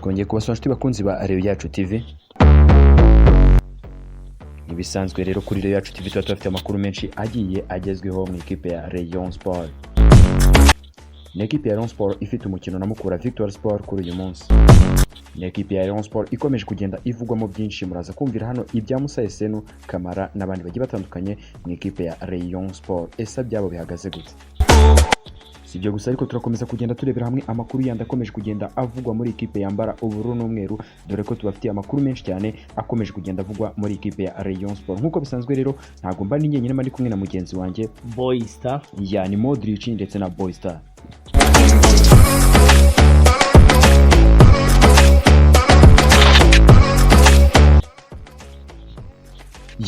twongeye kubasaba bakunzi ba RAYON YACU TV. Ibisanzwe rero kuri RAYON YACU TV tuba dufite amakuru menshi agiye agezweho mu ikipe ya Rayon Sport. Ni ikipe ya Rayon Sport ifite umukino na Mukura Victory Sport kuri uyu munsi. Ni ikipe ya Rayon Sport ikomeje kugenda ivugwamo byinshi, muraza kumvira hano ibya Moussa Esenu, Camara n'abandi bagiye batandukanye mu ikipe ya Rayon Sport. Esa byabo bihagaze gute? Sibyo gusa ariko turakomeza kugenda turebera hamwe amakuru yandi akomeje kugenda avugwa muri ikipe yambara ubururu n'umweru, dore ko tubafitiye amakuru menshi cyane akomeje kugenda avugwa muri ikipe ya Rayon Sport. Nkuko bisanzwe rero ntago mba ni nyenyine mari kumwe na mugenzi wanjye Boystar, ni Modric ndetse na Boystar.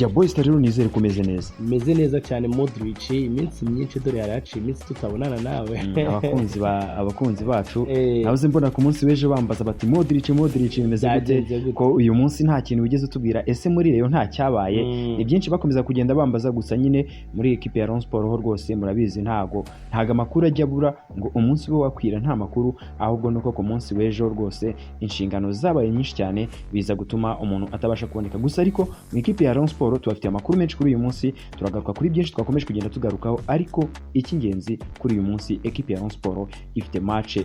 Ya Boystar rero nizere kumeze neza. Meze neza cyane Modric, iminsi myinshi dore yaraciye iminsi tutabonana nawe. Abakunzi bacu nabuze mbona ku munsi weje bambaza bati Modric bimeze gute ko uyu munsi nta kintu wigeze tubwira, ese muri Rayon nta cyabaye. Ibyinshi bakomeza kugenda bambaza, gusa nyine muri equipe ya Rayon Sport ho rwose murabizi ntago amakuru ajya bura ngo umunsi we wakwira nta makuru, ahubwo nuko ku munsi weje rwose inshingano zabaye nyinshi cyane biza gutuma umuntu atabasha kuboneka. Gusa ariko mu equipe ya Rayon Sport tubafitiye amakuru menshi kuri uyu munsi, turagaruka kuri byinshi twakomeje kugenda tugarukaho, ariko icy'ingenzi kuri uyu munsi equipe ya Rayon Sport ifite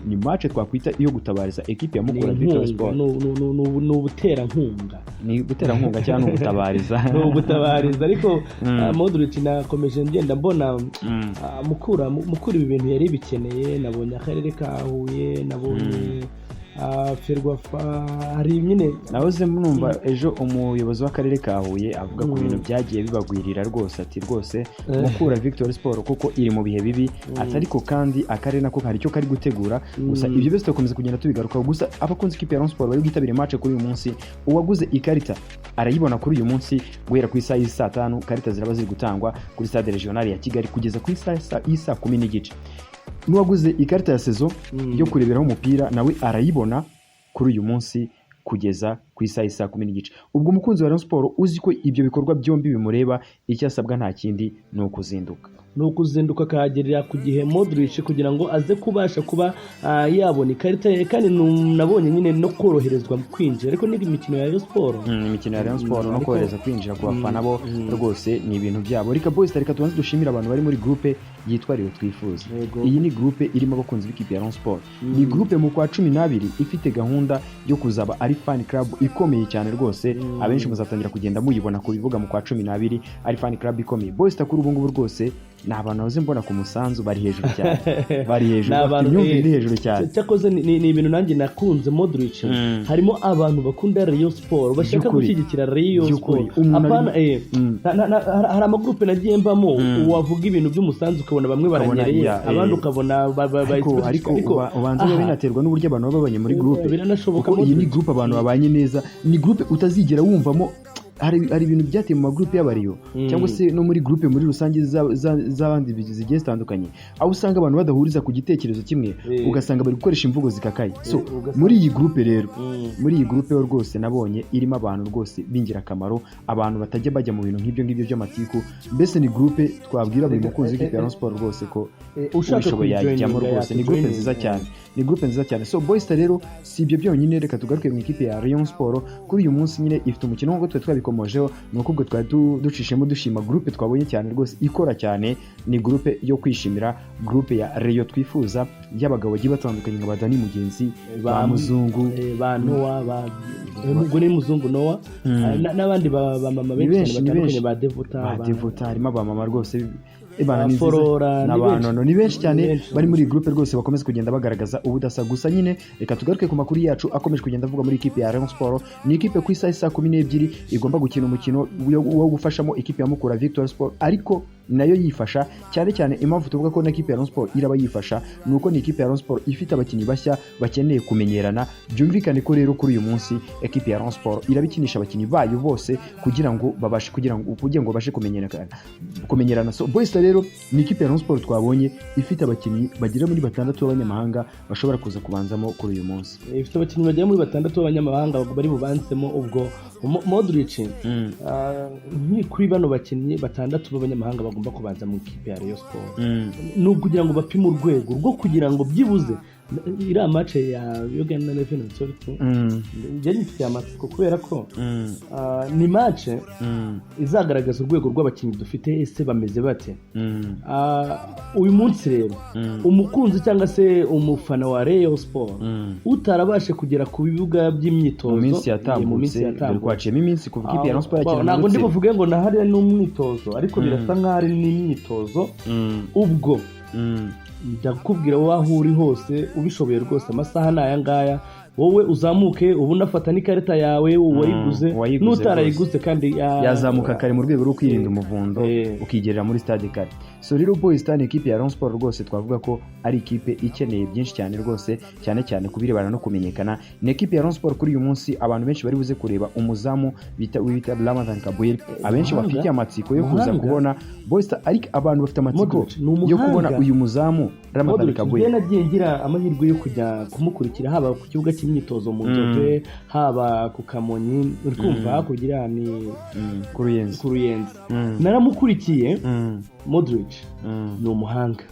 ni match twakwita iyo gutabariza equipe ya Mukura Victory Sport. No butera nkunga. Ni gutera nkunga cyangwa no gutabariza. No gutabariza ariko Modric nakomeje ngenda mbona Mukura ibi bintu yari bikeneye, nabonye akarere ka Huye, nabonye Ferwafa hari nyine nahoze numva ejo umuyobozi w'akarere ka Huye avuga ku bintu byagiye bibagwirira rwose, ati rwose Mukura Victory Sport kuko iri mu bihe bibi, atariko kandi akarere nako hari cyo kari gutegura. Gusa ibyo byose tukomeza kugenda tubigarukaho. Gusa abakunzi ikipe ya Rayon Sport bari gutabira match kuri uyu munsi, uwaguze ikarita arayibona kuri uyu munsi guhera ku isaha y'isa 5. Karita ziraba ziri gutangwa kuri stade regionale ya Kigali kugeza ku isaha y'isa 10:30. Nuwaguze ikarita ya saison yo kureberaho umupira nawe arayibona kuri uyu munsi kugeza ku isaha y'isa 10:30. Ubwo umukunzi wa Rayon Sport uzi ko ibyo bikorwa byombi bimureba, icyo asabwa nta kindi ni ukuzinduka akagerera ku gihe Modric kugira ngo aze kubasha kuba yabona ikarita ye, kandi nabonye nyine no koroherezwa kwinjira. Ariko n'indi mikino ya Rayon Sport, imikino ya Rayon Sport no korohereza kwinjira ku bafana bo rwose ni ibintu byabo. Reka Boystar, reka tubanze dushimira abantu bari muri groupe yitwa RAYON Twifuza. Iyi ni groupe irimo abakunzi b'ikipe ya Rayon Sport. Ni groupe mu kwa 12 ifite gahunda yo kuzaba ari fan club ikomeye cyane rwose. Abenshi muzatangira kugenda muyibona ku bivuga mu kwa 12 ari fan club ikomeye. Boystar kuri ubu ngubu rwose ni abantu baze mbona ku musanzu bari hejuru cyane. Bari hejuru, imyumvire iri hejuru cyane. Cyakoze ni ibintu nanjye nakunze Modric. Harimo abantu bakunda Rayon Sport bashaka gushyigikira Rayon Sport. Apana hari amagroupe nagiye mbamo wavuga ibintu by'umusanzu ukabona bamwe baranyereye, abandi ukabona ariko ubanza binaterwa n'uburyo abantu babanye muri groupe. Iyi ni groupe abantu babanye neza, ni groupe utazigera wumvamo hari ibintu byateye mu magroupe y'abariyo cyangwa se no muri groupe muri rusange z'abandi zigiye zitandukanye, aho usanga abantu badahuriza ku gitekerezo kimwe, ugasanga bari gukoresha imvugo zikakaye. So muri iyi groupe rero, muri iyi groupe yo rwose nabonye irimo abantu rwose bingirakamaro, abantu batajya bajya mu bintu nk'ibyo by'amatiku. Mbese ni groupe twabwira buri mukunzi w'ikipe ya Rayon Sport rwose ko ushoboye yajyamo rwose. Ni groupe nziza cyane, ni groupe nziza cyane. So Boystar rero si ibyo byonyine, reka tugaruke mu ikipe ya Rayon Sport. Kuri uyu munsi nyine ifite umukino nk'uko twabikomojeho, nuko ubwo twari ducishemo dushima groupe twabonye cyane rwose ikora cyane. Ni groupe yo kwishimira, groupe ya RAYON Twifuza y'abagabo bagiye batandukanye nka Badani Mugenzi, ba Muzungu, ba Noah, umugore Muzungu Noah, n'abandi ba mama benshi batandukanye, ba Devuta, harimo aba mama rwose ni benshi cyane bari muri groupe rwose bakomeza kugenda bagaragaza ubudasa. Gusa nyine reka tugaruke ku makuru yacu akomeje kugenda avuga muri ikipe ya Rayon Sport. Ni ikipe ku isaha 12 igomba gukina umukino wo gufashamo ikipe ya Mukura Victory Sport, ariko nayo yifasha cyane. Impamvu tuvuga ko na ikipe ya Rayon Sport iraba yifasha nuko ni ikipe ya Rayon Sport ifite abakinnyi bashya bakeneye kumenyerana. Byumvikane ko rero kuri uyu munsi ikipe ya Rayon Sport irabikinisha abakinnyi bayo bose kugira ngo babashe kumenyerana. So Boystar rero ni ikipe ya Rayon Sport twabonye ifite abakinnyi bagera muri 6 b'abanyamahanga bashobora kuza kubanzamo kuri uyu munsi. Ifite abakinnyi bagera muri 6 b'abanyamahanga bari bubanzemo. Ubwo Modric ni kuri bano bakinnyi 6 b'abanyamahanga bagomba kubanza mu ikipe ya Rayon Sport. No kugira ngo bapime urwego rwo kugira ngo byibuze iriya match ya Uganda Revenue Authority njye nifitiye amatsiko kubera ko ni match izagaragaza urwego rw'abakinnyi dufite ese bameze bate. Uyu munsi rero umukunzi cyangwa se umufana wa Rayon Sport utarabashe kugera ku bibuga by'imyitozo mu minsi yatambutse twaciyemo iminsi kuva ikipe ya Rayon Sport yakina ntabwo ndi buvuge ngo nahari n'umwitozo ariko birasa nk'aho ari n'imyitozo ubwo ndakubwira waho uri hose ubishoboye rwose amasaha n'aya ngaya wowe uzamuke ubu unafata n'ikarita yawe wayiguze n'utarayiguze kandi yazamuka kare mu rwego rwo kwirinda umuvundo ukigerera muri stade kare. So rero boys tani ikipe ya Rayon Sport rwose twavuga ko ari ikipe ikeneye byinshi cyane rwose cyane kubirebana no kumenyekana. Ni ikipe ya Rayon Sport kuri uyu munsi abantu benshi bari buze kureba umuzamu bita Ramadan Kabwir, abenshi bafite amatsiko yo kuza kubona boys ariko abantu bafite amatsiko yo kubona uyu muzamu Ramadan Kabwir. Njye nagiye ngira amahirwe yo kujya kumukurikira haba ku kibuga cy'imyitozo mu Nzove haba ku Kamonyi uri kumva kugira ni ku Ruyenzi naramukurikiye. Modric ni umuhanga,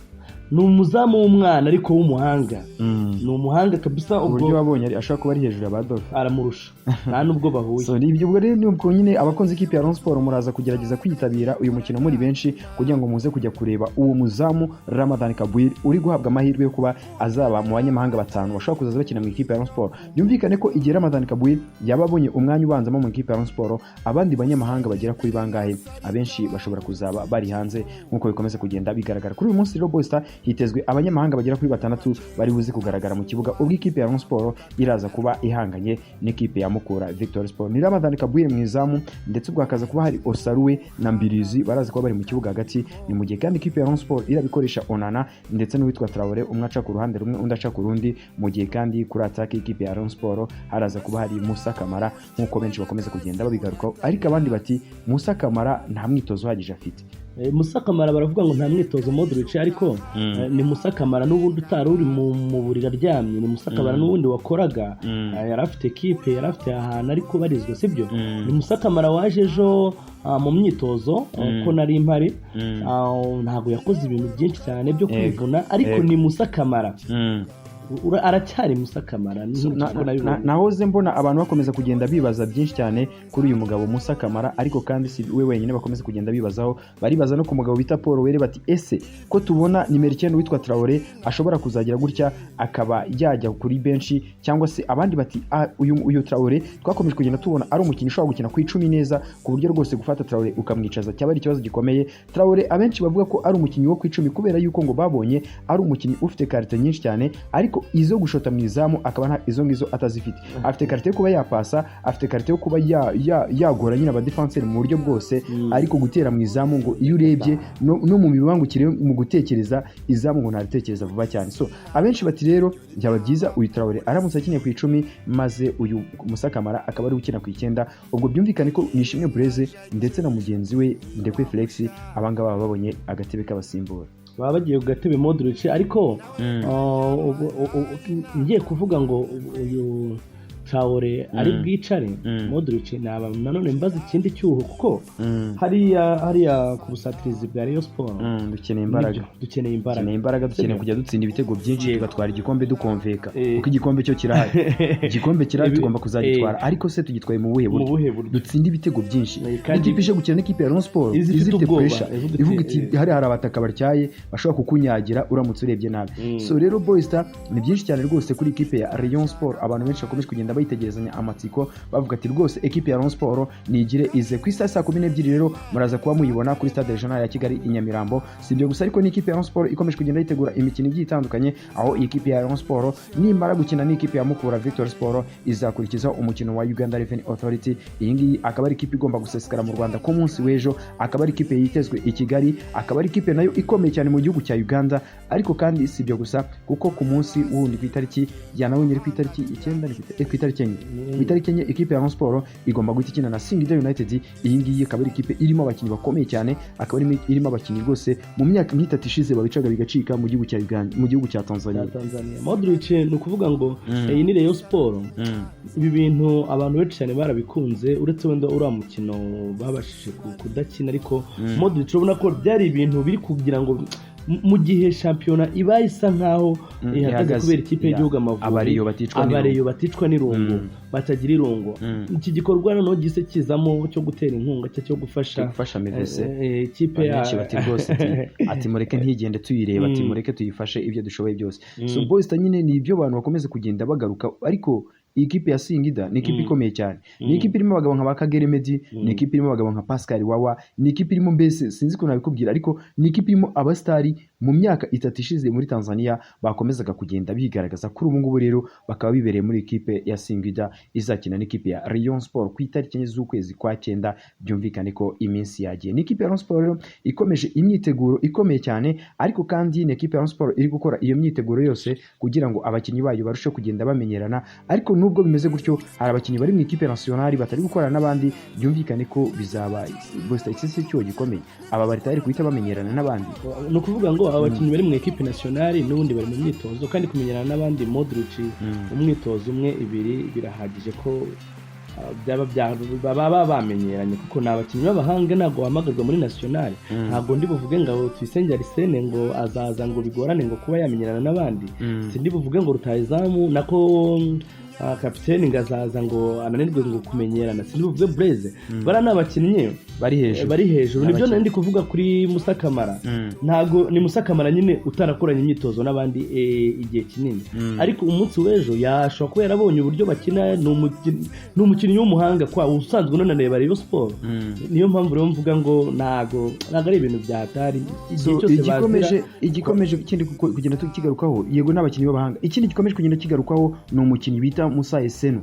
ni umuzamu w'umwana ariko w'umuhanga, ni umuhanga kabisa. Uburyo wabonye ashaka kuba ari hejuru ya Badolphe aramurusha nta nubwo bahuye. So ibyo ubwo rero ni nyine abakunzi ikipe ya Rayon Sport muraza kugerageza kwitabira uyu mukino muri benshi kugira ngo muze kujya kureba uwo muzamu Ramadan Kabwir uri guhabwa amahirwe yo kuba azaba mu banyamahanga batanu bashobora kuzaza bakina mu ikipe ya Rayon Sport. Byumvikane ko igihe Ramadan Kabwir yababonye umwanya ubanzamo mu ikipe ya Rayon Sport abandi banyamahanga bagera kuri bangahe abenshi bashobora kuzaba bari hanze nkuko bikomeza kugenda bigaragara. Kuri uyu munsi rero Boys Star hitezwe abanyamahanga bagera kuri 6 bari buze kugaragara mu kibuga ubwo ikipe ya Rayon Sport iraza kuba ihanganye n'ikipe ya Mukura Victory Sport. Ni Ramadan Kabwir mu izamu ndetse ubwo hakaza kuba hari Osaruwe na Mbirizi baraza kuba bari mu kibuga hagati. Ni mu gihe kandi ikipe ya Rayon Sport irabikoresha Onana ndetse n'uwitwa Traore umwe aca ku ruhande rumwe undi aca ku rundi, mu gihe kandi kuri attack ikipe ya Rayon Sport haraza kuba hari Moussa Camara nkuko benshi bakomeza kugenda babigarukaho, ariko abandi bati Moussa Camara nta mwitozo uhagije afite. Moussa Camara baravuga ngo nta mwitozo Modric ariko ni Moussa Camara n'ubundi utari uri mu burira aryamye, ni Moussa Camara n'ubundi wakoraga yari afite equipe yari afite ahantu ariko barizwe sibyo. Ni Moussa Camara waje ejo mu myitozo ko nari impari ntabwo yakoze ibintu byinshi cyane byo kwivuna ariko ni Moussa Camara aracyari Moussa Camara. Nahoze mbona abantu bakomeza kugenda bibaza byinshi cyane kuri uyu mugabo Moussa Camara, ariko kandi si we wenyine bakomeza kugenda bibazaho, baribaza no ku mugabo bita Paul Were bati ese ko tubona nimero 9 witwa Traore ashobora kuzagira gutya akaba yajya kuri benchi, cyangwa se abandi bati uyu Traore twakomeje kugenda tubona ari umukinnyi ushobora gukina ku 10 neza ku buryo rwose gufata Traore ukamwicaza cyaba ari ikibazo gikomeye. Traore abenshi bavuga ko ari umukinnyi wo ku 10 kubera yuko ngo babonye ari umukinnyi ufite karite nyinshi cyane, ariko izo gushota mu izamu akaba nta izo ngizo atazifite. Afite karite yo kuba yapasa, afite karite yo kuba yagora nyine aba defenseur mu buryo bwose, ariko gutera mu izamu ngo iyo urebye no mu mibangukire mu gutekereza izamu ngo ntaritekereza vuba cyane. So abenshi bati rero byaba byiza uyu Traore aramutse akinye ku 10 maze uyu Moussa Camara akaba ari ukina ku 9. Ubwo byumvikane ko Nishimwe Blaise ndetse na mugenzi we Ndekwe Felix abangaba babonye agatebe k'abasimbura baba bagiye ku gatebe Modric, ariko ngiye kuvuga ngo uyu Traore ari bwicare Modric naba nanone mbaza ikindi cyuho kuko hariya ku busatirizi bwa Rayon Sport dukeneye imbaraga dukeneye kujya dutsinda ibitego byinshi tugatwara igikombe dukonveka kuko igikombe cyo kirahari igikombe kirahari tugomba kuzagitwara, ariko se tugitwaye mu buhe buryo dutsinda ibitego byinshi. Ikipe ije gukina n'ikipe ya Rayon Sport izifite pressure ivuga iti hari abataka baryaye bashobora kukunyagira uramutse urebye nabi. So rero Boys Star ni byinshi cyane rwose kuri ikipe ya Rayon Sport, abantu benshi bakomeje kugenda bayitegerezanya amatsiko bavuga ati rwose equipe ya Rayon Sport nigire ize ku isa 12 rero muraza kuba muyibona kuri stade regional ya Kigali i Nyamirambo. Sibyo gusa ariko ni equipe ya Rayon Sport ikomeje kugenda yitegura imikino igiye itandukanye, aho equipe ya Rayon Sport nimara gukina n'ikipe ya Mukura Victory Sport izakurikiza umukino wa Uganda Revenue Authority. Iyi ngiyi akaba ari equipe igomba gusesekara mu Rwanda ku munsi w'ejo, akaba ari equipe yitezwe i Kigali, akaba ari equipe nayo ikomeye cyane mu gihugu cya Uganda. Ariko kandi sibyo gusa kuko ku munsi wundi ku itariki yanawonyere ku itariki 9 ku itariki enye equipe ya Rayon Sport igomba guhita ikina na Singida United. Iyi ngiyi akaba ari equipe irimo abakinnyi bakomeye cyane, akaba irimo abakinnyi rwose mu myaka 3 ishize babicaga bigacika mu gihugu cya Uganda, mu gihugu cya Tanzania. Modric ni ukuvuga ngo iyi ni Rayon Sport, ibi bintu abantu benshi cyane barabikunze uretse wenda uriya mukino babashije kudakina, ariko Modric urabona ko byari ibintu biri kugira ngo mu gihe shampiyona iba isa nkaho ihagaze kubera ikipe y'igihugu Amavubi abareyo baticwa n'irungu batagira irungu iki gikorwa noneho gise kizamo cyo gutera inkunga cyo gufasha mevese ikipe yacu bati rwose ati mureke ntigende tuyireba ati mureke tuyifashe ibyo dushoboye byose so boys nyine ni ibyo abantu bakomeze kugenda bagaruka ariko iyi kipe ya Singida ni ikipe ikomeye cyane ni ikipe irimo abagabo nka Bakagere Medi ni ikipe irimo abagabo nka Pascal Wawa ni ikipe irimo mbese sinzi ko nabikubwira ariko ni ikipe irimo abastari mu myaka 3 ishize muri Tanzania bakomezaga kugenda bigaragaza kuri ubu ngubu rero bakaba bibereye muri ikipe ya Singida izakina n'ikipe ya RAYON Sport ku itariki 9 z'ukwezi kwa 9 byumvikane ko iminsi yagiye ni ikipe ya RAYON Sport rero ikomeje imyiteguro ikomeye cyane ariko kandi ni ikipe ya RAYON Sport iri gukora iyo myiteguro yose kugira ngo abakinnyi bayo barushe kugenda bamenyerana ariko nubwo bimeze gutyo hari abakinnyi bari mu ikipe nationale batari gukorana n'abandi byumvikane ko bizaba bose ikisi cyo gikomeye aba bari tayari kuhita bamenyerana n'abandi no kuvuga ngo abakinnyi bari mu ikipe nationale n'ubundi bari mu myitozo kandi kumenyerana n'abandi Modric umwitozo umwe ibiri birahagije ko baba bamenyeranye kuko nabakinnyi b'abahanga ntabwo bamagarwa muri nationale ntabwo ndi buvuge ngo Tuyisenge Arsene ngo azaza ngo bigorane ngo kuba yamenyerana n'abandi sindi buvuge ngo rutayizamu nako kapiteni ngazaza ngo ananirwe ngo kumenyerana sinibuvuze Blaise bara nabakinnye bari hejuru nibyo nandi kuvuga kuri Moussa Camara ntago ni Moussa Camara nyine utarakoranye imyitozo n'abandi igihe kinini ariko umunsi w'ejo yashobora kuba yarabonye uburyo bakina n'umukinnyi w'umuhanga kwa usanzwe none bari yo sport niyo mpamvu rero mvuga ngo ntago ari ibintu byatari igihe cyose igikomeje kindi kugenda tukigarukaho yego n'abakinnyi b'abahanga ikindi gikomeje kugenda kigarukaho ni umukinnyi bita Moussa Esenu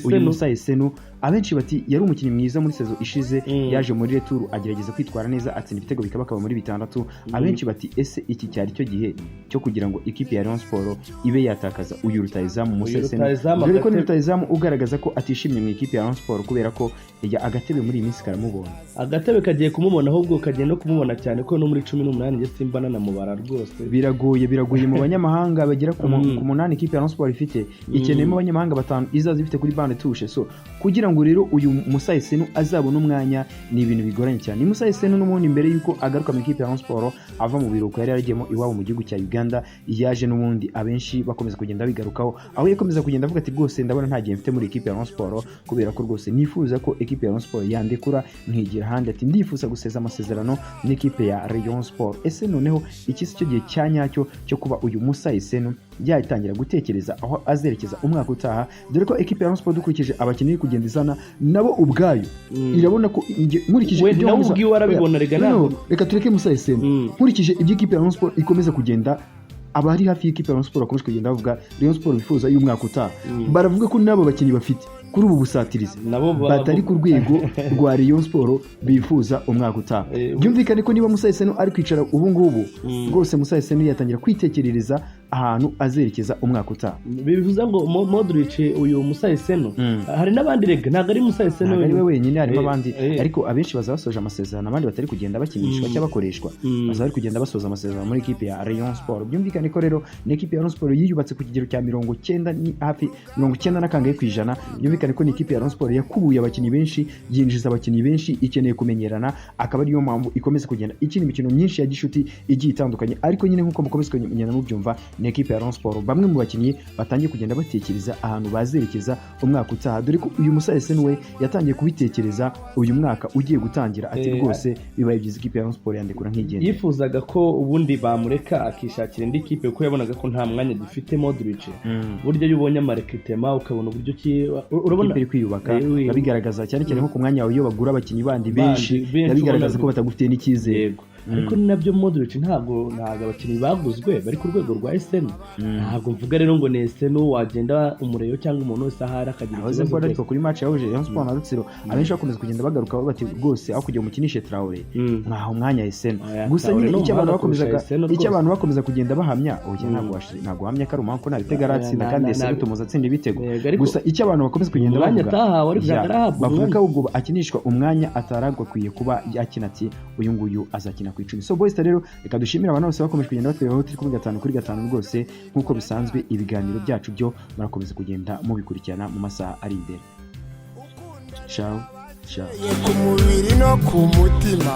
uyu Moussa Esenu abenshi bati yari umukinnyi mwiza muri sezo ishize yaje muri retour agerageza kwitwara neza atsinda ibitego bikaba muri 6 abenshi bati ese iki cyari cyo gihe cyo kugira ngo ikipe ya RAYON Sport ibe yatakaza uyu rutayizamu Moussa Esenu dore ko rutayizamu ugaragaza ko atishimye mu ikipe ya RAYON Sport kubera ko agatebe muri iyi minsi karamubona agatebe kagiye kumubona ahubwo kagiye no kumubona cyane ko no muri 18 nge simbana na mubara rwose biragoye mu banyamahanga bagera ku 8 ikipe ya RAYON Sport ifite ikeneyemo abanyamahanga 5 izaza ifite kuri bande touche so kugira ngo rero uyu Moussa Esenu azabona umwanya ni ibintu bigoranye cyane ni Moussa Esenu n'umundi mbere yuko agaruka mu ikipe ya RAYON Sport ava mu biruko yari yaragiyemo iwabo mu gihugu cya Uganda yaje n'ubundi abenshi bakomeza kugenda bigarukaho aho yakomeza kugenda avuga ati rwose ndabona nta gihe mfite muri ikipe ya RAYON Sport kubera ko rwose nifuza ko ikipe ya RAYON Sport yandekura nkigira handi ati ndifuza guseza amasezerano n'ikipe ya RAYON Sport ese noneho iki cyo gihe cyanyacyo cyo kuba uyu Moussa Esenu yatangira gutekereza aho azerekeza umwaka utaha dore ko ikipe ya RAYON Sport dukurikije abakinnyi kugenda izana nabo ubwayo irabona ko nkurikije ibyo nawe warabibona reka tureke Moussa Esenu nkurikije ibyo ikipe ya RAYON Sport ikomeza kugenda abari hafi y'ikipe ya RAYON Sport bakomeje kugenda bavuga RAYON Sport bifuza y'umwaka utaha baravuga ko nabo bakinnyi bafite kuri ubu busatirizi batari ku rwego rwa RAYON Sport bifuza umwaka utaha byumvikane ko niba Moussa Esenu ari kwicara ubu ngubu rwose Moussa Esenu yatangira kwitekerereza ahantu azerekeza umwaka utaha bivuze ngo Modric uyu Moussa Esenu hari n'abandi rega ntabwo ari Moussa Esenu ari we wenyine harimo abandi ariko abenshi bazabasoje amasezerano abandi batari kugenda bakinishwa cyangwa bakoreshwa bazari kugenda basoza amasezerano muri ikipe ya RAYON Sport byumvikane ko rero ni ikipe ya RAYON Sport yiyubatse ku kigero cya 90 ni hafi 90 n'akangaye kwijana byumvikane ko ni ikipe ya RAYON Sport yakubuye abakinnyi benshi yinjiza abakinnyi benshi ikeneye kumenyerana akaba ariyo mpamvu ikomeza kugenda ikina imikino myinshi ya gishuti igiye itandukanye ariko nyine nkuko mukomeza kugenda mubyumva ni ikipe ya RAYON Sport bamwe mu bakinnyi batangiye kugenda batekereza ahantu bazerekeza umwaka utaha dore ko uyu Moussa Esenu we yatangiye kubitekereza uyu mwaka ugiye gutangira ati rwose bibaye byiza ikipe ya RAYON Sport yandekura nk'igenda yifuzaga ko ubundi bamureka akishakira indi kipe kuko yabonaga ko nta mwanya dufite Modric buryo yubonye amarekritema ukabona uburyo urabona iri kwiyubaka babigaragaza cyane cyane nko ku mwanya wawe iyo bagura abakinnyi bandi benshi babigaragaza ko batagufitiye n'icyizere ariko ni nabyo Modric ntabwo abakinnyi baguzwe bari ku rwego rwa Esenu ntabwo mvuga rero ngo ni Esenu wagenda umureyo cyangwa umuntu wese ahari akagira ikibazo ko ariko kuri match yahuje RAYON Sport na Rutsiro abenshi bakomeza kugenda bagaruka bati rwose aho kujya umukinishe Traoré nkaho mwanya Esenu gusa nyine icyo abantu bakomeza kugenda bahamya oya ntabwo hamya ko ari umuntu ko nabitega ratsinda kandi Esenu tumuza atsinda ibitego gusa icyo abantu bakomeza kugenda bavuga ko ubwo akinishwa umwanya ataragwa kwiye kuba yakina ati uyu nguyu azakina ku 10 so boys rero reka dushimira abantu bose bakomeje kugenda batwebaho turi kuri 5 rwose nkuko bisanzwe ibiganiro byacu byo murakomeza kugenda mubikurikirana mu masaha ari imbere ciao ku mubiri no ku mutima